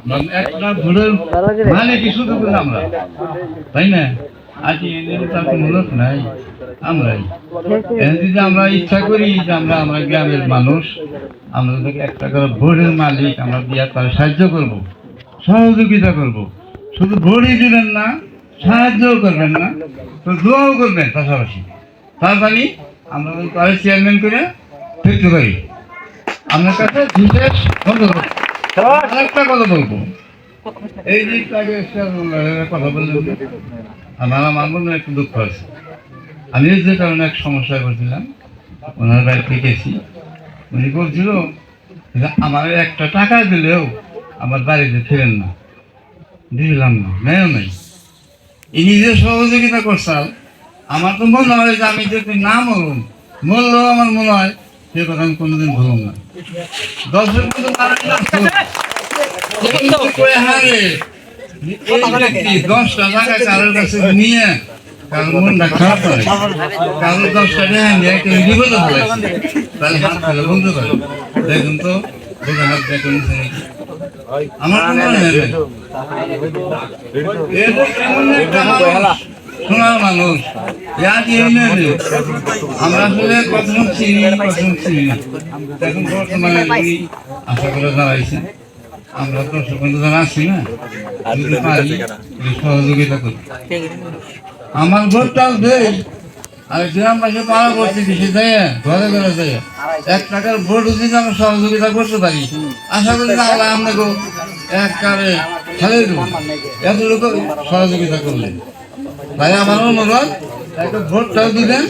মানে একটা ভোটের মানে কি শুধু করলাম আমরা, তাই না? আজ এদের তার কোনো লোক নাই, আমরাই যদি আমরা ইচ্ছা করি যে আমরা গ্রামের মানুষ, আমরা যদি একটা করে ভোটের মালিক আমরা দিয়ে তার সাহায্য করব, সহযোগিতা করব। শুধু ভোটই দিবেন না, সাহায্যও করবেন না, তো দোয়াও করবেন পাশাপাশি। তার মানে আমরা তার চেয়ারম্যান করে ফিরতে পারি। আপনার কাছে বিশেষ ধন্যবাদ। আরেকটা কথা বলবো, এই যে তাকে কথা বললেন, আমার মনে একটু দুঃখ আছে। আমি যে কারণে এক সমস্যায় পড়ছিলাম, ওনার বাড়িতে গেছি, উনি বলছিল আমার একটা টাকা দিলেও আমার বাড়িতে ফিরেন না, দিলাম না, নেও নাই। এই নিজে সহযোগিতা করছাল, আমার তো মনে হয় যে আমি যদি না মরলেও আমার মনে হয় সে কথা আমি কোনোদিন ভুলব না। 10 জন কিন্তু মারা গেলাম, 10টা টাকা কারোর কাছে নিয়ে কারোর মনটা খারাপ হয়, কারোর 10টা টাকা নিয়ে কেউ বিপদে ফেলাইছে, তাহলে হাত ফেলে বলতে পারে দেখুন তো দোকান হাত দেখুন আমার তো মনে হয় শোনার মানুষ আমরা আসলে প্রথম চিনি না। এখন বর্তমানে আশা করে দাঁড়াইছে, আমরা তো সুগন্ধ যারা আছি না, সহযোগিতা করি। আমার ভোটটাও দেয় আর গ্রামবাসী পাড়া করতে বেশি দেয়, ঘরে ঘরে দেয় 1 টাকার ভোট যদি আমরা সহযোগিতা করতে পারি, আশা করি আল্লাহ আপনাকে এক কারে ফেলে দেবো এতটুকু সহযোগিতা করলেন। তাই আমার অনুরোধ, একটা ভোটটাও দিবেন,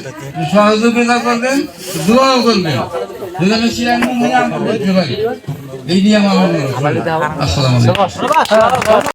সহযোগিতা করবেন, দোয়াও করবেন, যেখানে চেয়ারম্যান হয়ে আমরা দেখতে পারি। এই নিয়ে আমার অনুরোধ। আসসালামু আলাইকুম।